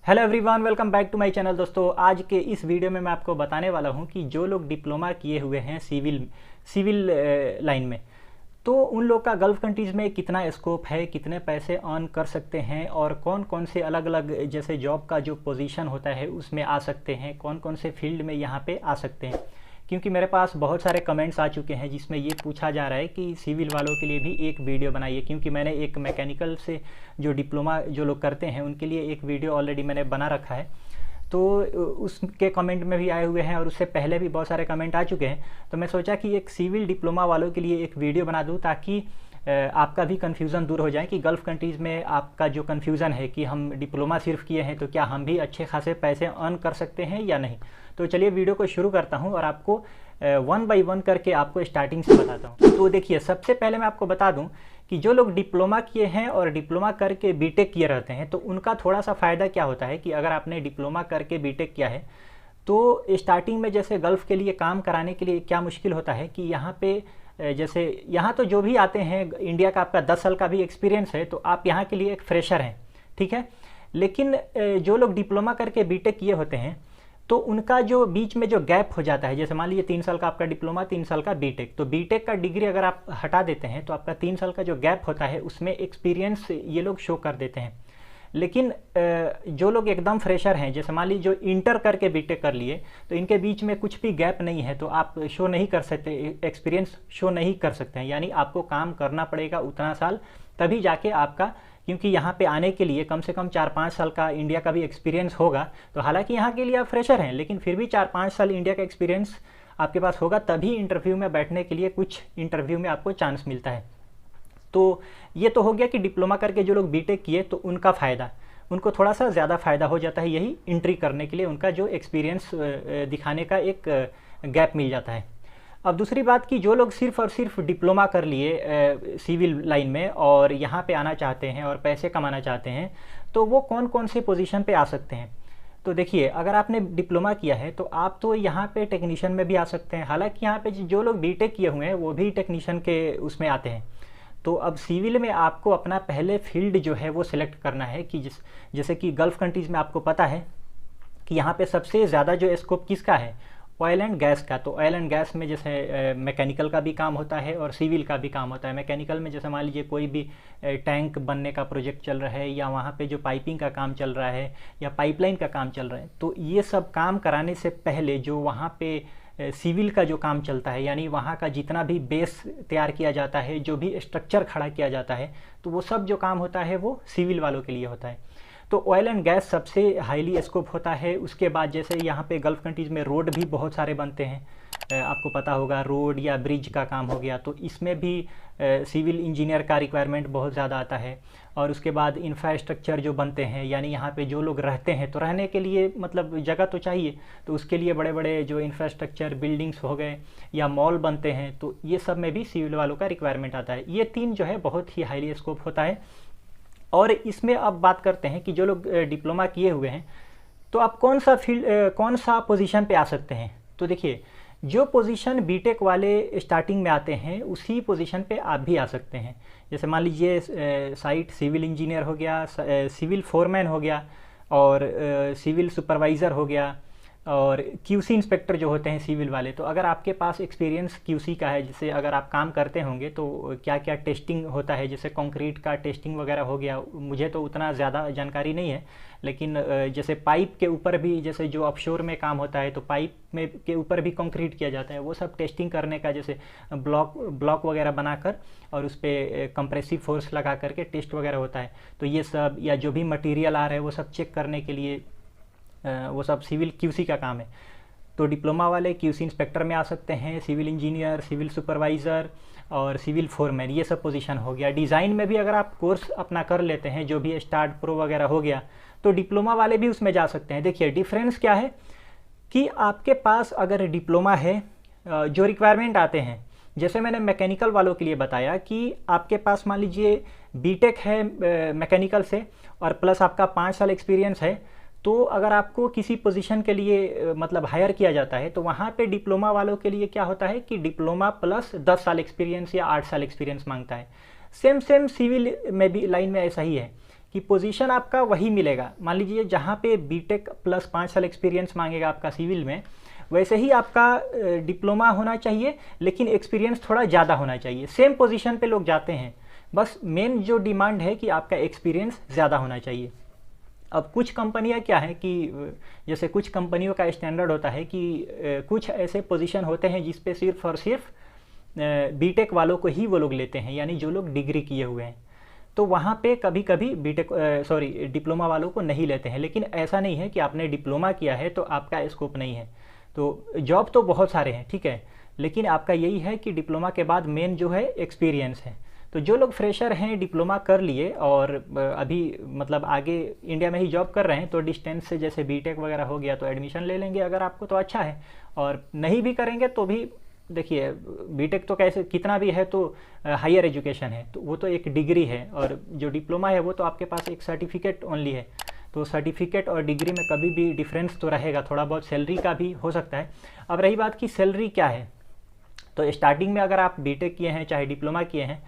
Hello everyone, welcome back to my channel. दोस्तों, आज के इस वीडियो में मैं आपको बताने वाला हूं कि जो लोग डिप्लोमा किए हुए हैं सिविल लाइन में, तो उन लोग का गल्फ़ कंट्रीज़ में कितना स्कोप है, कितने पैसे अर्न कर सकते हैं और कौन कौन से अलग अलग जैसे जॉब का जो पोजीशन होता है उसमें आ सकते हैं, कौन कौन से फील्ड में यहाँ पे आ सकते हैं। क्योंकि मेरे पास बहुत सारे कमेंट्स आ चुके हैं जिसमें ये पूछा जा रहा है कि सिविल वालों के लिए भी एक वीडियो बनाइए, क्योंकि मैंने एक मैकेनिकल से जो डिप्लोमा जो लोग करते हैं उनके लिए एक वीडियो ऑलरेडी मैंने बना रखा है। तो उसके कमेंट में भी आए हुए हैं और उससे पहले भी बहुत सारे कमेंट आ चुके हैं। तो मैं सोचा कि एक सिविल डिप्लोमा वालों के लिए एक वीडियो बना दूं ताकि आपका भी कन्फ्यूज़न दूर हो जाए कि गल्फ़ कंट्रीज़ में आपका जो कन्फ्यूज़न है कि हम डिप्लोमा सिर्फ किए हैं तो क्या हम भी अच्छे खासे पैसे अर्न कर सकते हैं या नहीं। तो चलिए वीडियो को शुरू करता हूं और आपको वन बाय वन करके आपको स्टार्टिंग से बताता हूं। तो देखिए, सबसे पहले मैं आपको बता दूं कि जो लोग डिप्लोमा किए हैं और डिप्लोमा करके बीटेक किए रहते हैं तो उनका थोड़ा सा फ़ायदा क्या होता है कि अगर आपने डिप्लोमा करके बीटेक किया है तो स्टार्टिंग में जैसे गल्फ़ के लिए काम कराने के लिए क्या मुश्किल होता है कि यहाँ पे जैसे यहाँ तो जो भी आते हैं, इंडिया का आपका 10 साल का भी एक्सपीरियंस है तो आप यहाँ के लिए एक फ्रेशर हैं, ठीक है। लेकिन जो लोग डिप्लोमा करके बीटेक किए होते हैं तो उनका जो बीच में जो गैप हो जाता है, जैसे मान लीजिए 3 साल का आपका डिप्लोमा, 3 साल का बीटेक, तो बीटेक का डिग्री अगर आप हटा देते हैं तो आपका 3 साल का जो गैप होता है उसमें एक्सपीरियंस ये लोग शो कर देते हैं। लेकिन जो लोग एकदम फ्रेशर हैं, जैसे मान लीजिए जो इंटर करके बीटेक कर लिए, तो इनके बीच में कुछ भी गैप नहीं है तो आप शो नहीं कर सकते, एक्सपीरियंस शो नहीं कर सकते हैं। यानी आपको काम करना पड़ेगा उतना साल, तभी जाके आपका, क्योंकि यहाँ पे आने के लिए कम से कम 4-5 साल का इंडिया का भी एक्सपीरियंस होगा। तो हालांकि यहाँ के लिए आप फ्रेशर हैं लेकिन फिर भी 4-5 साल इंडिया का एक्सपीरियंस आपके पास होगा, तभी इंटरव्यू में बैठने के लिए कुछ इंटरव्यू में आपको चांस मिलता है। तो ये तो हो गया कि डिप्लोमा करके जो लोग बीटेक किए तो उनका फ़ायदा, उनको थोड़ा सा ज़्यादा फ़ायदा हो जाता है, यही एंट्री करने के लिए उनका जो एक्सपीरियंस दिखाने का एक गैप मिल जाता है। अब दूसरी बात कि जो लोग सिर्फ और सिर्फ डिप्लोमा कर लिए सिविल लाइन में और यहाँ पे आना चाहते हैं और पैसे कमाना चाहते हैं, तो वो कौन कौन से पोजीशन पे आ सकते हैं। तो देखिए, अगर आपने डिप्लोमा किया है तो आप तो यहाँ पे टेक्नीशियन में भी आ सकते हैं। हालांकि यहाँ पे जो लोग बीटेक किए हुए हैं वो भी टेक्नीशियन के उसमें आते हैं। तो अब सिविल में आपको अपना पहले फील्ड जो है वो सिलेक्ट करना है कि जैसे कि गल्फ़ कंट्रीज़ में आपको पता है कि यहाँ पे सबसे ज़्यादा जो स्कोप किसका है, ऑयल एंड गैस का। तो ऑयल एंड गैस में जैसे मैकेनिकल का भी काम होता है और सिविल का भी काम होता है। मैकेनिकल में जैसे मान लीजिए कोई भी टैंक बनने का प्रोजेक्ट चल रहा है या वहाँ पे जो पाइपिंग का काम चल रहा है या पाइपलाइन का काम चल रहा है, तो ये सब काम कराने से पहले जो वहाँ पे सिविल का जो काम चलता है, यानी वहाँ का जितना भी बेस तैयार किया जाता है, जो भी स्ट्रक्चर खड़ा किया जाता है, तो वो सब जो काम होता है वो सिविल वालों के लिए होता है। तो ऑयल एंड गैस सबसे हाईली स्कोप होता है। उसके बाद जैसे यहाँ पे गल्फ़ कंट्रीज़ में रोड भी बहुत सारे बनते हैं, आपको पता होगा, रोड या ब्रिज का काम हो गया, तो इसमें भी सिविल इंजीनियर का रिक्वायरमेंट बहुत ज़्यादा आता है। और उसके बाद इंफ्रास्ट्रक्चर जो बनते हैं, यानी यहाँ पे जो लोग रहते हैं तो रहने के लिए मतलब जगह तो चाहिए, तो उसके लिए बड़े बड़े जो इंफ्रास्ट्रक्चर बिल्डिंग्स हो गए या मॉल बनते हैं, तो ये सब में भी सिविल वालों का रिक्वायरमेंट आता है। ये 3 जो है बहुत ही हाईली स्कोप होता है। और इसमें अब बात करते हैं कि जो लोग डिप्लोमा किए हुए हैं तो आप कौन सा फील्ड, कौन सा पोजीशन पे आ सकते हैं। तो देखिए, जो पोजीशन बीटेक वाले स्टार्टिंग में आते हैं उसी पोजीशन पे आप भी आ सकते हैं। जैसे मान लीजिए साइट सिविल इंजीनियर हो गया, सिविल फोरमैन हो गया और सिविल सुपरवाइज़र हो गया और क्यूसी इंस्पेक्टर जो होते हैं सिविल वाले। तो अगर आपके पास एक्सपीरियंस क्यूसी का है, जैसे अगर आप काम करते होंगे तो क्या क्या टेस्टिंग होता है, जैसे कंक्रीट का टेस्टिंग वगैरह हो गया, मुझे तो उतना ज़्यादा जानकारी नहीं है, लेकिन जैसे पाइप के ऊपर भी, जैसे जो ऑफशोर में काम होता है तो पाइप में के ऊपर भी कंक्रीट किया जाता है, वो सब टेस्टिंग करने का, जैसे ब्लॉक वगैरह बनाकर और उस पर कंप्रेसिव फोर्स लगा करके टेस्ट वगैरह होता है। तो ये सब, या जो भी मटीरियल आ रहा है वो सब चेक करने के लिए वो सब सिविल क्यूसी का काम है। तो डिप्लोमा वाले क्यूसी इंस्पेक्टर में आ सकते हैं, सिविल इंजीनियर, सिविल सुपरवाइज़र और सिविल फोरमैन, ये सब पोजीशन हो गया। डिज़ाइन में भी अगर आप कोर्स अपना कर लेते हैं, जो भी स्टार्ट प्रो वगैरह हो गया, तो डिप्लोमा वाले भी उसमें जा सकते हैं। देखिए, डिफरेंस क्या है कि आपके पास अगर डिप्लोमा है, जो रिक्वायरमेंट आते हैं, जैसे मैंने मैकेनिकल वालों के लिए बताया कि आपके पास मान लीजिए बीटेक है मैकेनिकल से और प्लस आपका 5 साल एक्सपीरियंस है, तो अगर आपको किसी पोजीशन के लिए मतलब हायर किया जाता है तो वहाँ पे डिप्लोमा वालों के लिए क्या होता है कि डिप्लोमा प्लस 10 साल एक्सपीरियंस या 8 साल एक्सपीरियंस मांगता है। सेम सिविल में भी लाइन में ऐसा ही है कि पोजीशन आपका वही मिलेगा। मान लीजिए जहाँ पे बीटेक प्लस 5 साल एक्सपीरियंस मांगेगा आपका सिविल में, वैसे ही आपका डिप्लोमा होना चाहिए, लेकिन एक्सपीरियंस थोड़ा ज़्यादा होना चाहिए। सेम पोजीशन पे लोग जाते हैं, बस मेन जो डिमांड है कि आपका एक्सपीरियंस ज़्यादा होना चाहिए। अब कुछ कंपनियां क्या है कि जैसे कुछ कंपनियों का स्टैंडर्ड होता है कि कुछ ऐसे पोजीशन होते हैं जिस पे सिर्फ और सिर्फ बीटेक वालों को ही वो लोग लेते हैं, यानी जो लोग डिग्री किए हुए हैं। तो वहाँ पे कभी कभी डिप्लोमा वालों को नहीं लेते हैं। लेकिन ऐसा नहीं है कि आपने डिप्लोमा किया है तो आपका स्कोप नहीं है। तो जॉब तो बहुत सारे हैं, ठीक है, लेकिन आपका यही है कि डिप्लोमा के बाद मेन जो है एक्सपीरियंस है। तो जो लोग फ्रेशर हैं, डिप्लोमा कर लिए और अभी मतलब आगे इंडिया में ही जॉब कर रहे हैं, तो डिस्टेंस से जैसे बीटेक वगैरह हो गया तो एडमिशन ले लेंगे अगर आपको तो अच्छा है। और नहीं भी करेंगे तो भी देखिए, बीटेक तो कैसे कितना भी है तो हायर एजुकेशन है, तो वो तो एक डिग्री है, और जो डिप्लोमा है वो तो आपके पास एक सर्टिफिकेट ओनली है। तो सर्टिफिकेट और डिग्री में कभी भी डिफरेंस तो रहेगा, थोड़ा बहुत सैलरी का भी हो सकता है। अब रही बात कि सैलरी क्या है, तो स्टार्टिंग में अगर आप बीटेक किए हैं चाहे डिप्लोमा किए हैं,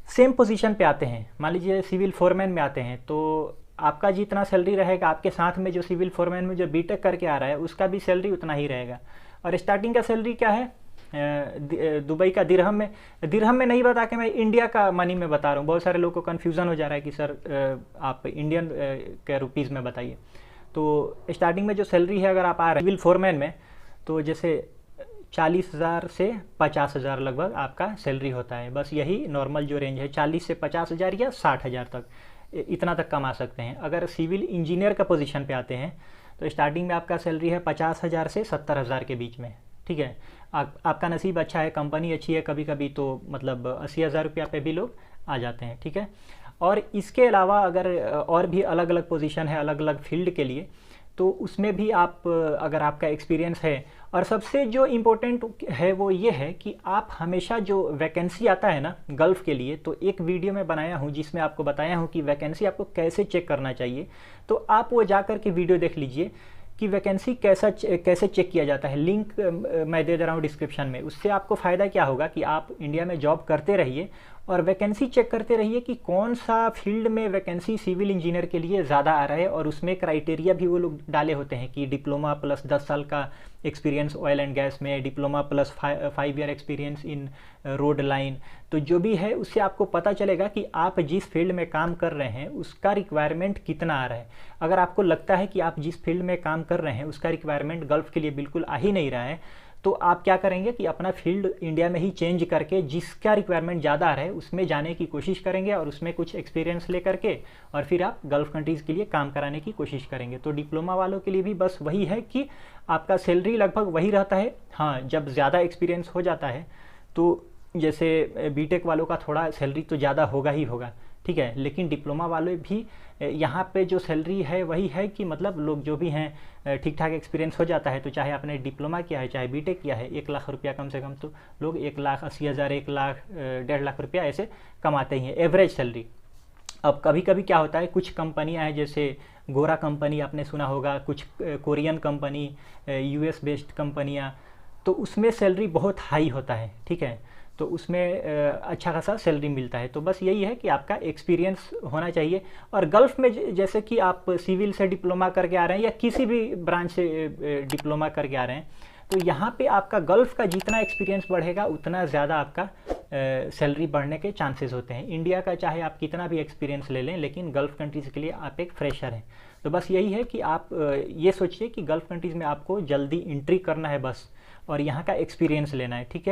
सेम पोजीशन पे आते हैं, मान लीजिए सिविल फोरमैन में आते हैं, तो आपका जितना सैलरी रहेगा, आपके साथ में जो सिविल फोरमैन में जो बीटेक करके आ रहा है उसका भी सैलरी उतना ही रहेगा। और स्टार्टिंग का सैलरी क्या है, दुबई का दिरहम में नहीं बता के मैं इंडिया का मनी में बता रहा हूँ। बहुत सारे लोगों को कन्फ्यूज़न हो जा रहा है कि सर आप इंडियन के रुपीज़ में बताइए। तो स्टार्टिंग में जो सैलरी है अगर आप आ रहे हैं सिविल फोरमैन में, तो जैसे 40,000 से 50,000 लगभग आपका सैलरी होता है। बस यही नॉर्मल जो रेंज है, 40 से 50,000 या 60,000 तक, इतना तक कमा सकते हैं। अगर सिविल इंजीनियर का पोजीशन पे आते हैं तो स्टार्टिंग में आपका सैलरी है 50,000 से 70,000 के बीच में, ठीक है। आपका नसीब अच्छा है, कंपनी अच्छी है, कभी कभी तो मतलब 80,000 रुपया पे भी लोग आ जाते हैं, ठीक है। और इसके अलावा अगर और भी अलग अलग पोजीशन है अलग अलग फील्ड के लिए, तो उसमें भी आप अगर आपका एक्सपीरियंस है, और सबसे जो इम्पोर्टेंट है वो ये है कि आप हमेशा जो वैकेंसी आता है ना गल्फ़ के लिए, तो एक वीडियो में बनाया हूँ जिसमें आपको बताया हूँ कि वैकेंसी आपको कैसे चेक करना चाहिए। तो आप वो जा कर के वीडियो देख लीजिए कि वैकेंसी कैसे चेक किया जाता है। लिंक मैं दे रहा हूँ डिस्क्रिप्शन में। उससे आपको फ़ायदा क्या होगा कि आप इंडिया में जॉब करते रहिए और वैकेंसी चेक करते रहिए कि कौन सा फील्ड में वैकेंसी सिविल इंजीनियर के लिए ज़्यादा आ रहा है। और उसमें क्राइटेरिया भी वो लोग डाले होते हैं कि डिप्लोमा प्लस 10 साल का एक्सपीरियंस ऑयल एंड गैस में, diploma plus 5 year experience in road line. तो जो भी है उससे आपको पता चलेगा कि आप जिस फील्ड में काम कर रहे हैं उसका रिक्वायरमेंट कितना आ रहा है। अगर आपको लगता है कि आप जिस फील्ड में काम कर रहे हैं उसका रिक्वायरमेंट गल्फ़ के लिए बिल्कुल आ ही नहीं रहा है, तो आप क्या करेंगे कि अपना फील्ड इंडिया में ही चेंज करके जिसका रिक्वायरमेंट ज़्यादा आ रहा है उसमें जाने की कोशिश करेंगे और उसमें कुछ एक्सपीरियंस ले करके और फिर आप गल्फ़ कंट्रीज़ के लिए काम कराने की कोशिश करेंगे। तो डिप्लोमा वालों के लिए भी बस वही है कि आपका सैलरी लगभग वही रहता है। हाँ, जब ज़्यादा एक्सपीरियंस हो जाता है तो जैसे बीटेक वालों का थोड़ा सैलरी तो ज़्यादा होगा ही होगा, ठीक है। लेकिन डिप्लोमा वाले भी यहाँ पे जो सैलरी है वही है कि मतलब लोग जो भी हैं ठीक ठाक एक्सपीरियंस हो जाता है, तो चाहे आपने डिप्लोमा किया है चाहे बीटेक किया है, 1 लाख रुपया कम से कम तो लोग 1,80,000 1 लाख 1.5 लाख रुपया ऐसे कमाते ही हैं एवरेज सैलरी। अब कभी कभी क्या होता है, कुछ कंपनियां हैं जैसे गोरा कंपनी आपने सुना होगा, कुछ कोरियन कंपनी, US बेस्ड कंपनियाँ, तो उसमें सैलरी बहुत हाई होता है, ठीक है। तो उसमें अच्छा खासा सैलरी मिलता है। तो बस यही है कि आपका एक्सपीरियंस होना चाहिए। और गल्फ़ में जैसे कि आप सिविल से डिप्लोमा करके आ रहे हैं या किसी भी ब्रांच से डिप्लोमा करके आ रहे हैं, तो यहाँ पे आपका गल्फ़ का जितना एक्सपीरियंस बढ़ेगा उतना ज़्यादा आपका सैलरी बढ़ने के चांसेस होते हैं। इंडिया का चाहे आप कितना भी एक्सपीरियंस ले लें, लेकिन गल्फ़ कंट्रीज़ के लिए आप एक फ्रेशर हैं। तो बस यही है कि आप ये सोचिए कि गल्फ़ कंट्रीज़ में आपको जल्दी एंट्री करना है बस, और यहाँ का एक्सपीरियंस लेना है, ठीक है।